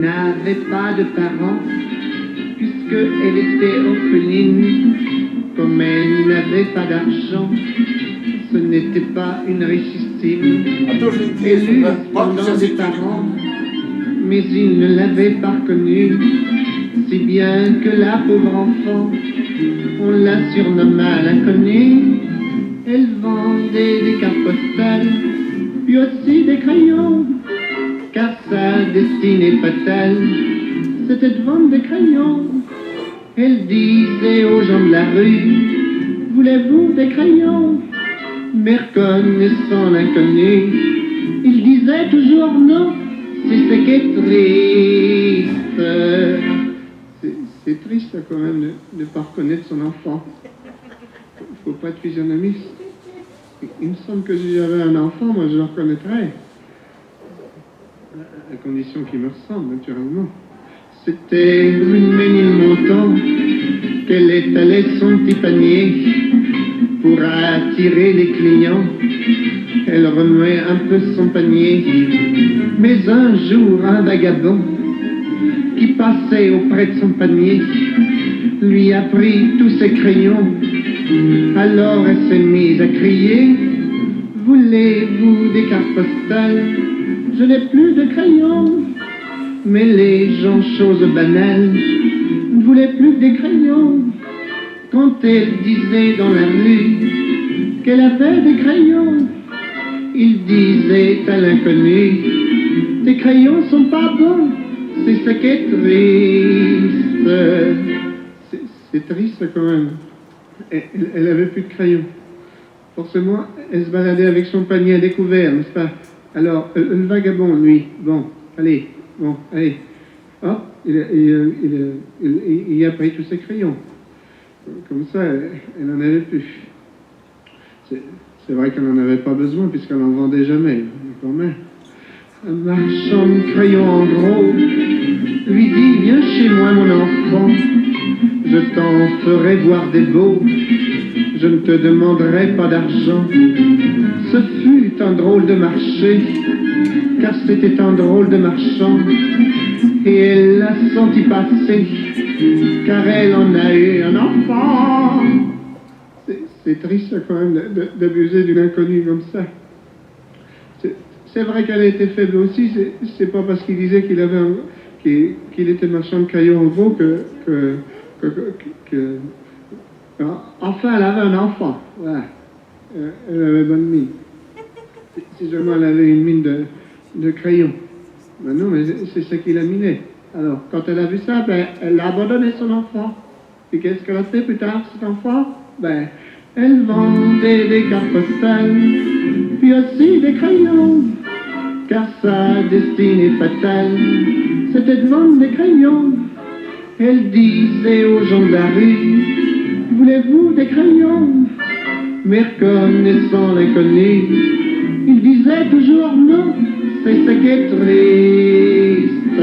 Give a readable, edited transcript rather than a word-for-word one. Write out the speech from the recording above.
N'avait pas de parents, puisqu'elle était orpheline. Comme elle n'avait pas d'argent, ce n'était pas une richissime. Elle eut cependant des parents, mais ils ne l'avaient pas reconnue. Si bien que la pauvre enfant, on la surnomma l'inconnue. Elle vendait des cartes postales, puis aussi des crayons, car sa destinée fatale, c'était de vendre des crayons. Elle disait aux gens de la rue, voulez-vous des crayons? Mais reconnaissant l'inconnu, il disait toujours non, c'est ce qui est triste. C'est triste quand même de ne pas reconnaître son enfant. Faut pas être physionomiste. Il me semble que si j'avais un enfant, moi je le reconnaîtrais. À condition qu'il me ressemble, naturellement. C'était une Ménilmontant qu'elle étalait son petit panier pour attirer les clients. Elle remuait un peu son panier. Mais un jour, un vagabond qui passait auprès de son panier lui a pris tous ses crayons. Alors elle s'est mise à crier, voulez-vous des cartes postales? Je n'ai plus de crayons. Mais les gens, chose banale, ne voulaient plus que des crayons. Quand elle disait dans la rue qu'elle avait des crayons, il disait à l'inconnu, tes crayons sont pas bons, c'est ce qui est triste. C'est triste quand même. Elle avait plus de crayons. Forcément, elle se baladait avec son panier à découvert, n'est-ce pas? Alors, le vagabond, lui, bon, allez, hop, il a pris tous ses crayons. Comme ça, elle n'en avait plus. C'est vrai qu'elle n'en avait pas besoin, puisqu'elle n'en vendait jamais, quand même. Un marchand de crayons en gros lui dit, viens chez moi mon enfant, je t'en ferai voir des beaux, je ne te demanderai pas d'argent. Ce fut un drôle de marché, car c'était un drôle de marchand, et elle l'a senti passer, car elle en a eu un enfant. C'est triste quand même d'abuser d'une inconnue comme ça. C'est vrai qu'elle était faible aussi, c'est pas parce qu'il disait qu'il avait qu'il était marchand de crayons en gros enfin elle avait un enfant, voilà. Elle avait bonne mine. Si seulement elle avait une mine de crayon. Ben non, mais c'est ce qui la minait. Alors, quand elle a vu ça, ben, elle a abandonné son enfant. Et qu'est-ce qu'elle a fait plus tard, cet enfant? Ben, elle vendait des cartes postales, puis aussi des crayons, car sa destinée fatale, c'était de vendre des crayons. Elle disait aux gens de la rue, voulez-vous des crayons? Mais reconnaissant l'inconnu, il disait toujours non, c'est ce qui est triste.